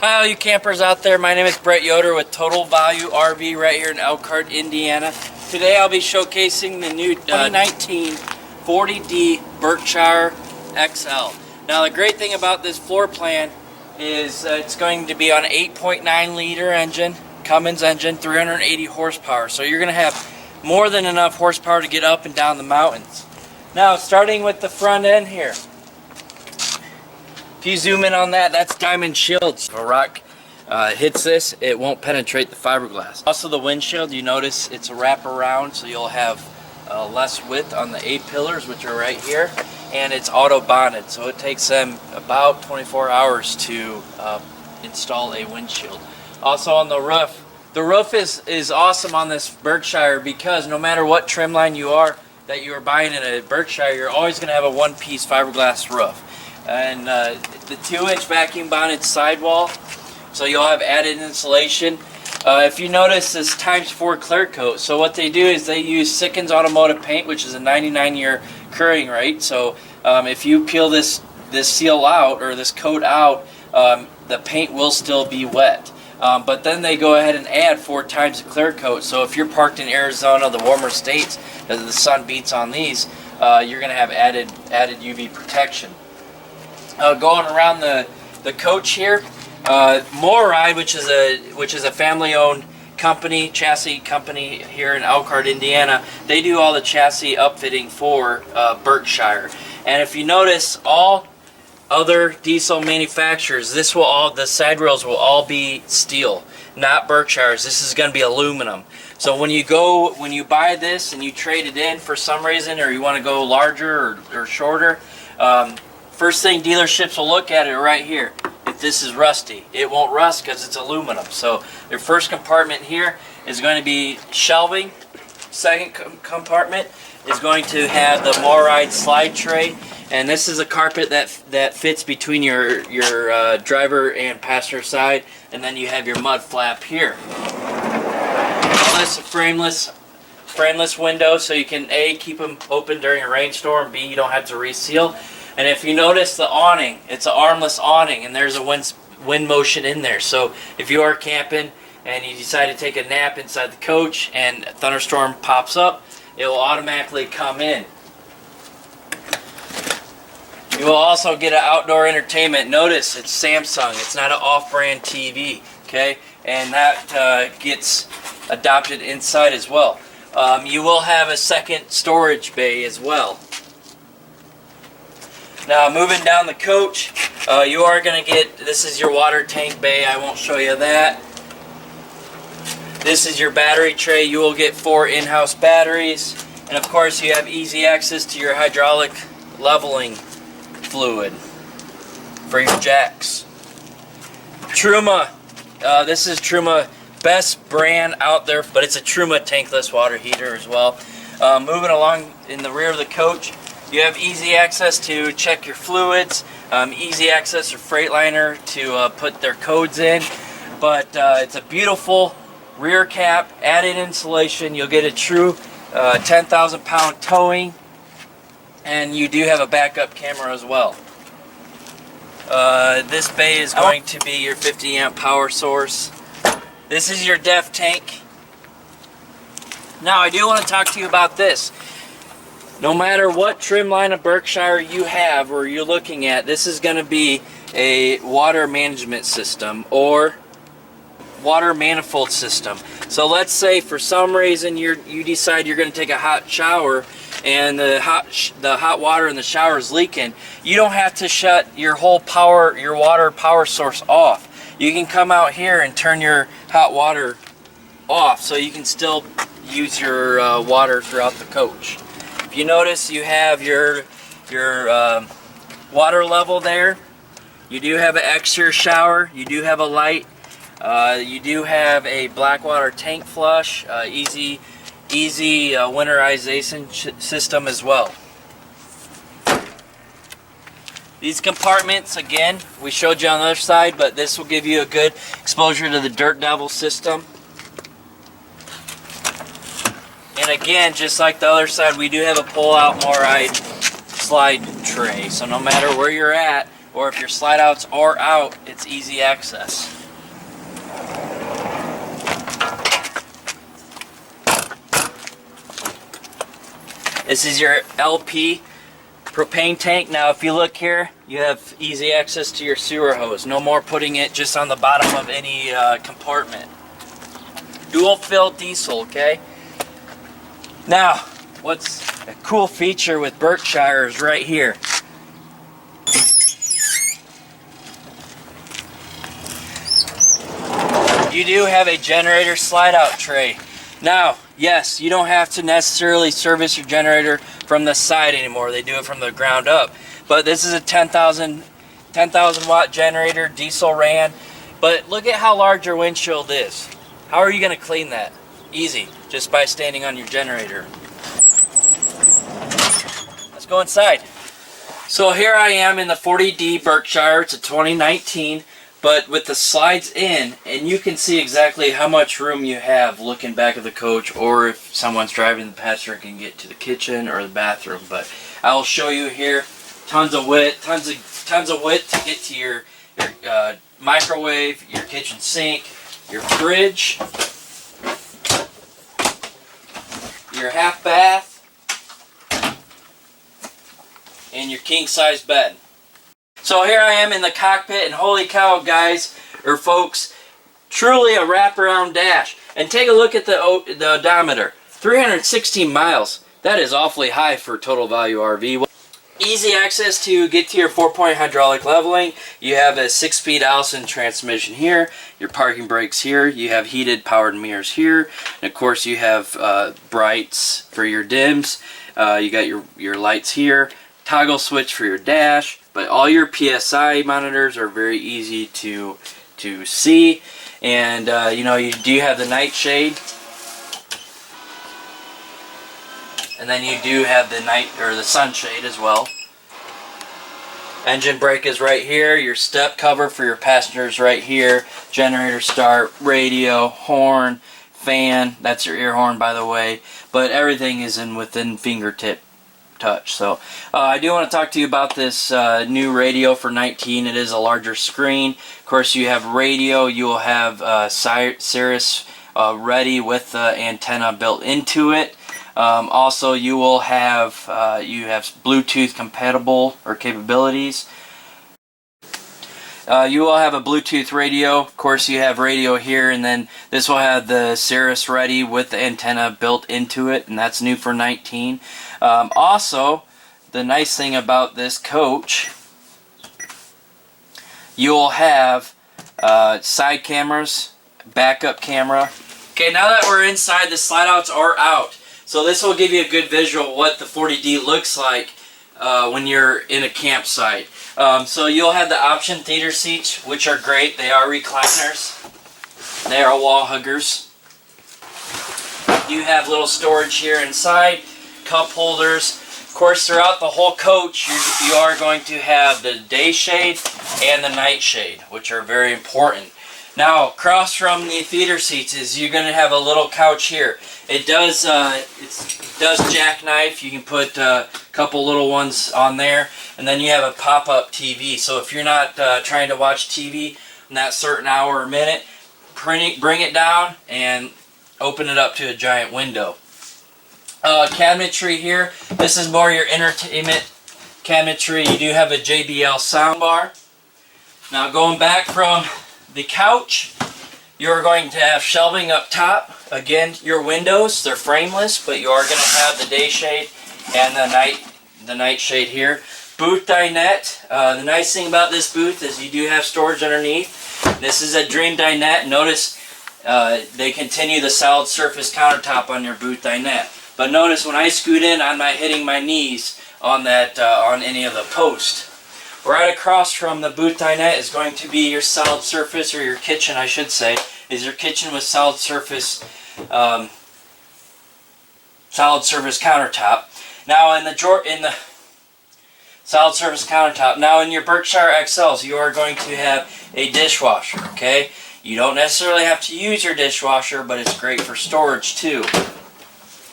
Hi all you campers out there, my name is Brett Yoder with Total Value RV right here in Elkhart, Indiana. Today I'll be showcasing the new 2019 40D Berkshire XL. Now the great thing about this floor plan is it's going to be on an 8.9 liter engine, Cummins engine, 380 horsepower. So you're going to have more than enough horsepower to get up and down the mountains. Now starting with the front end here. If you zoom in on that, that's diamond shields. If a rock hits this, it won't penetrate the fiberglass. Also the windshield, you notice it's a wraparound, so you'll have less width on the A-pillars, which are right here, and it's auto bonded, so it takes them about 24 hours to install a windshield. Also on the roof is awesome on this Berkshire because no matter what trim line you are buying in a Berkshire, you're always going to have a one-piece fiberglass roof. And the 2-inch vacuum bonded sidewall, so you'll have added insulation. If you notice, this ×4 clear coat. So what they do is they use Sikkens automotive paint, which is a 99-year curing rate. So if you peel this seal out or this coat out, the paint will still be wet. But then they go ahead and add 4 times the clear coat. So if you're parked in Arizona, the warmer states, as the sun beats on these, you're going to have added UV protection. Going around the coach here, Moride, which is a family-owned company, chassis company here in Elkhart, Indiana. They do all the chassis upfitting for Berkshire. And if you notice, all other diesel manufacturers, the side rails will all be steel, not Berkshire's. This is going to be aluminum. So when you buy this and you trade it in for some reason, or you want to go larger or shorter, first thing dealerships will look at it right here. If this is rusty, it won't rust because it's aluminum. So their first compartment here is going to be shelving. Second compartment is going to have the Moride slide tray, and this is a carpet that fits between your driver and passenger side, and then you have your mud flap here. This is a frameless window, so you can A, keep them open during a rainstorm, B, you don't have to reseal. And if you notice the awning, it's an armless awning, and there's a wind motion in there. So if you are camping and you decide to take a nap inside the coach and a thunderstorm pops up, it will automatically come in. You will also get an outdoor entertainment. Notice it's Samsung. It's not an off-brand TV, okay? And that gets adopted inside as well. You will have a second storage bay as well. Now moving down the coach, you are going to get, this is your water tank bay. I won't show you that. This is your battery tray. You will get 4 in-house batteries. And of course you have easy access to your hydraulic leveling fluid for your jacks. Truma, this is Truma, best brand out there, but it's a Truma tankless water heater as well. Moving along in the rear of the coach, you have easy access to check your fluids, easy access for Freightliner to put their codes in, but it's a beautiful rear cap, added insulation. You'll get a true 10,000 pound towing, and you do have a backup camera as well. This bay is going to be your 50 amp power source. This is your DEF tank. Now I do want to talk to you about this. No matter what trim line of Berkshire you have or you're looking at, this is going to be a water management system or water manifold system. So let's say for some reason you decide you're going to take a hot shower and the hot water in the shower is leaking. You don't have to shut your whole your water power source off. You can come out here and turn your hot water off so you can still use your water throughout the coach. If you notice, you have your water level there. You do have an exterior shower. You do have a light. You do have a black water tank flush. Easy winterization system as well. These compartments, again, we showed you on the other side, but this will give you a good exposure to the Dirt Devil system. And again, just like the other side, we do have a pull-out Moride slide tray. So no matter where you're at, or if your slide outs are out, it's easy access. This is your LP propane tank. Now if you look here, you have easy access to your sewer hose. No more putting it just on the bottom of any compartment. Dual fill diesel, okay? Now, what's a cool feature with Berkshire is right here. You do have a generator slide out tray. Now, yes, you don't have to necessarily service your generator from the side anymore. They do it from the ground up. But this is a 10,000 watt generator, diesel ran. But look at how large your windshield is. How are you going to clean that? Easy, just by standing on your generator. Let's go inside. So here I am in the 40D Berkshire. It's a 2019. But with the slides in, and you can see exactly how much room you have looking back of the coach, or if someone's driving the passenger can get to the kitchen or the bathroom. But I'll show you here, tons of width, tons of width to get to your microwave, your kitchen sink, your fridge, your half bath, and your king size bed. So here I am in the cockpit, and holy cow, guys, or folks, truly a wraparound dash. And take a look at the odometer, 316 miles. That is awfully high for total value RV. Easy access to get to your 4-point hydraulic leveling. You have a 6-speed Allison transmission here. Your parking brakes here. You have heated powered mirrors here. And of course you have brights for your dims. You got your lights here. Toggle switch for your dash. But all your PSI monitors are very easy to see, and you know, you do have the night shade, and then you do have the night or the sunshade as well. Engine brake is right here. Your step cover for your passengers right here. Generator start, radio, horn, fan. That's your ear horn, by the way. But everything is within fingertip touch. So I do want to talk to you about this new radio for 19. It is a larger screen. Of course, you have radio. You will have Sirius ready with the antenna built into it. Also, you will have Bluetooth compatible or capabilities. You will have a Bluetooth radio. Of course, you have radio here, and then this will have the Sirius ready with the antenna built into it, and that's new for 19. Also, the nice thing about this coach, you will have side cameras, backup camera. Okay, now that we're inside, the slide outs are out. So this will give you a good visual of what the 40D looks like when you're in a campsite. So you'll have the option theater seats, which are great. They are recliners. They are wall huggers. You have little storage here inside, cup holders. Of course, throughout the whole coach, you are going to have the day shade and the night shade, which are very important. Now, across from the theater seats is you're going to have a little couch here. It does jackknife. You can put a couple little ones on there, and then you have a pop-up TV. So if you're not trying to watch TV in that certain hour or minute, bring it down and open it up to a giant window. Cabinetry here. This is more your entertainment cabinetry. You do have a JBL soundbar. Now going back from the couch, you're going to have shelving up top. Again, your windows, they're frameless, but you are going to have the day shade and the night shade here. Booth dinette. The nice thing about this booth is you do have storage underneath. This is a Dream dinette. Notice they continue the solid surface countertop on your booth dinette. But notice when I scoot in, I'm not hitting my knees on that on any of the posts. Right across from the booth dinette is going to be your solid surface, or your kitchen, I should say, is your kitchen with solid surface countertop. Now in the solid surface countertop. Now in your Berkshire XLs, you are going to have a dishwasher. Okay, you don't necessarily have to use your dishwasher, but it's great for storage too.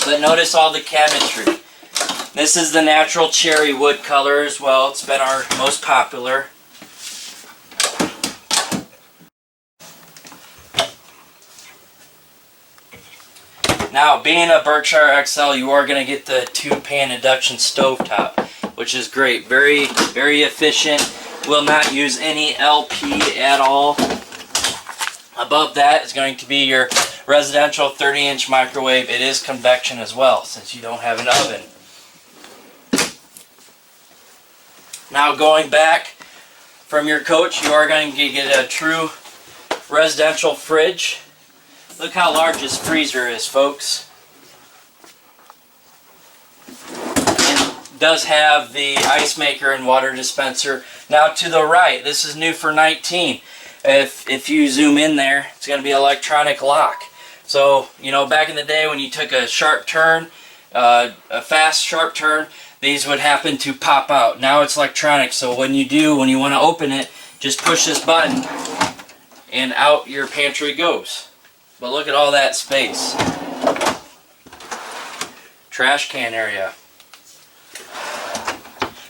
But notice all the cabinetry. This is the natural cherry wood color as well. It's been our most popular. Now, being a Berkshire XL, you are going to get the 2-pan induction stovetop, which is great. Very, very efficient. Will not use any LP at all. Above that is going to be your residential 30-inch microwave. It is convection as well, since you don't have an oven. Now, going back from your coach, you are going to get a true residential fridge. Look how large this freezer is, folks. It does have the ice maker and water dispenser. Now to the right, this is new for 19. If you zoom in there, it's going to be electronic lock. So, you know, back in the day when you took a sharp turn, a fast sharp turn, these would happen to pop out. Now it's electronic, so when you want to open it, just push this button and out your pantry goes. But look at all that space. Trash can area.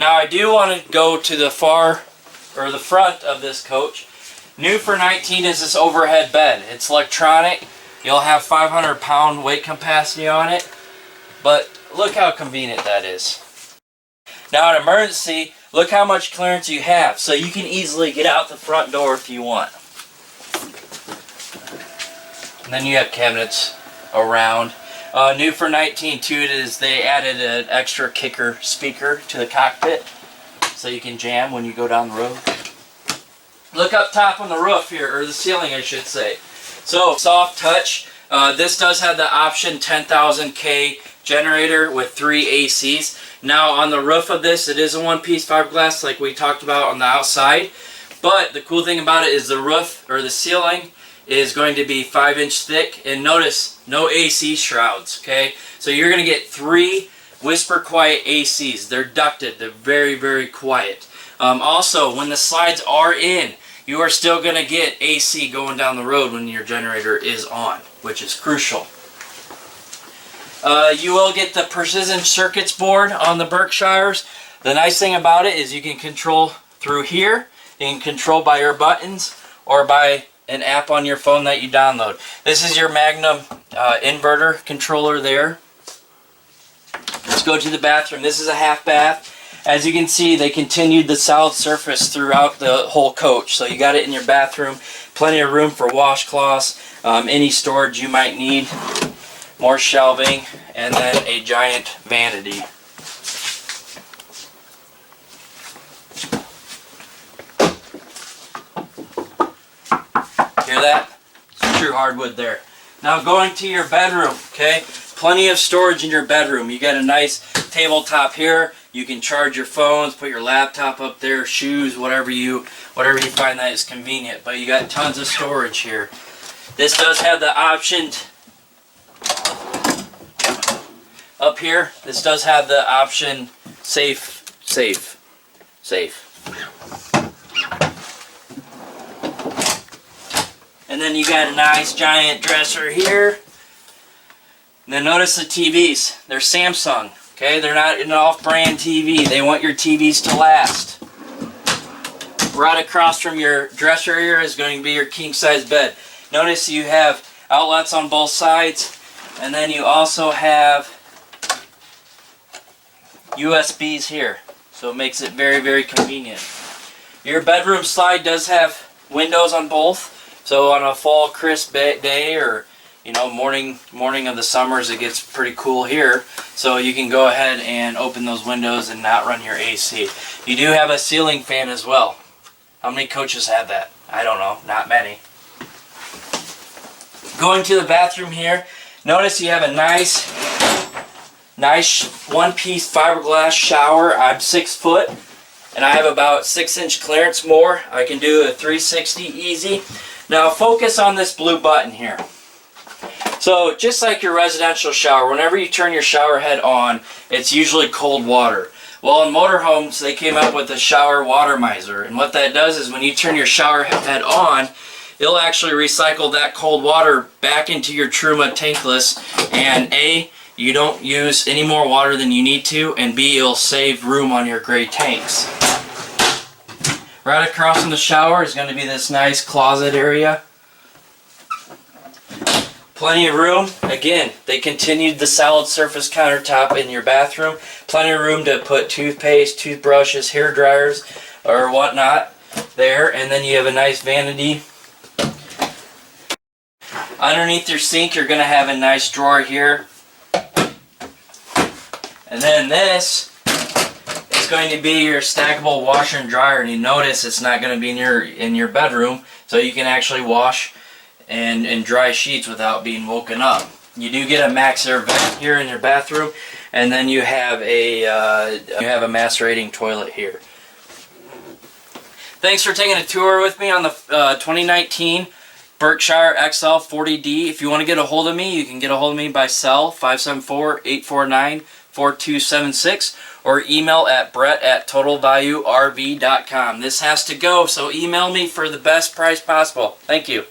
Now I do want to go to the the front of this coach. New for 19 is this overhead bed. It's electronic. You'll have 500-pound weight capacity on it. But look how convenient that is. Now in emergency, look how much clearance you have. So you can easily get out the front door if you want. And then you have cabinets around. New for 19 too is they added an extra kicker speaker to the cockpit so you can jam when you go down the road. Look up top on the roof here, or the ceiling I should say. So soft touch. This does have the option 10,000K generator with 3 ACs. Now on the roof of this, it is a one-piece fiberglass like we talked about on the outside. But the cool thing about it is the roof, or the ceiling, is going to be 5-inch thick, and notice no AC shrouds, okay? So you're going to get 3 whisper quiet ACs. They're ducted, they're very, very quiet. Also, when the slides are in, you are still going to get AC going down the road when your generator is on, which is crucial. You will get the precision circuits board on the Berkshires. The nice thing about it is you can control through here. You can control by your buttons or by an app on your phone that you download. This is your Magnum inverter controller there. Let's go to the bathroom. This is a half bath. As you can see, they continued the solid surface throughout the whole coach. So you got it in your bathroom. Plenty of room for washcloths, any storage you might need, more shelving, and then a giant vanity. Hear that? It's true hardwood there. Now going to your bedroom, okay? Plenty of storage in your bedroom. You got a nice tabletop here. You can charge your phones, put your laptop up there, shoes, whatever you find that is convenient. But you got tons of storage here. This does have the option up here. This does have the option safe. And then you got a nice giant dresser here. And then notice the TVs. They're Samsung. Okay, they're not an off-brand TV. They want your TVs to last. Right across from your dresser area is going to be your king-size bed. Notice you have outlets on both sides, and then you also have USBs here. So it makes it very, very convenient. Your bedroom slide does have windows on both. So on a fall crisp day, or you know, morning of the summers, it gets pretty cool here. So you can go ahead and open those windows and not run your AC. You do have a ceiling fan as well. How many coaches have that? I don't know, not many. Going to the bathroom here, notice you have a nice one-piece fiberglass shower. I'm 6 foot, and I have about 6-inch clearance more. I can do a 360 easy. Now focus on this blue button here. So just like your residential shower, whenever you turn your shower head on, it's usually cold water. Well, in motorhomes, they came up with a shower water miser. And what that does is when you turn your shower head on, it'll actually recycle that cold water back into your Truma tankless. And A, you don't use any more water than you need to, and B, it'll save room on your gray tanks. Right across from the shower is going to be this nice closet area. Plenty of room. Again, they continued the solid surface countertop in your bathroom. Plenty of room to put toothpaste, toothbrushes, hair dryers, or whatnot there. And then you have a nice vanity. Underneath your sink, you're going to have a nice drawer here. And then this is going to be your stackable washer and dryer. And you notice it's not going to be in your bedroom, so you can actually wash and dry sheets without being woken up. You do get a max air vent here in your bathroom, and then you have a macerating toilet here. Thanks for taking a tour with me on the 2019 Berkshire XL 40D. If you want to get a hold of me, you can get a hold of me by cell 574-849-4276 or email at brett@totalvaluerv.com. This has to go, so email me for the best price possible. Thank you.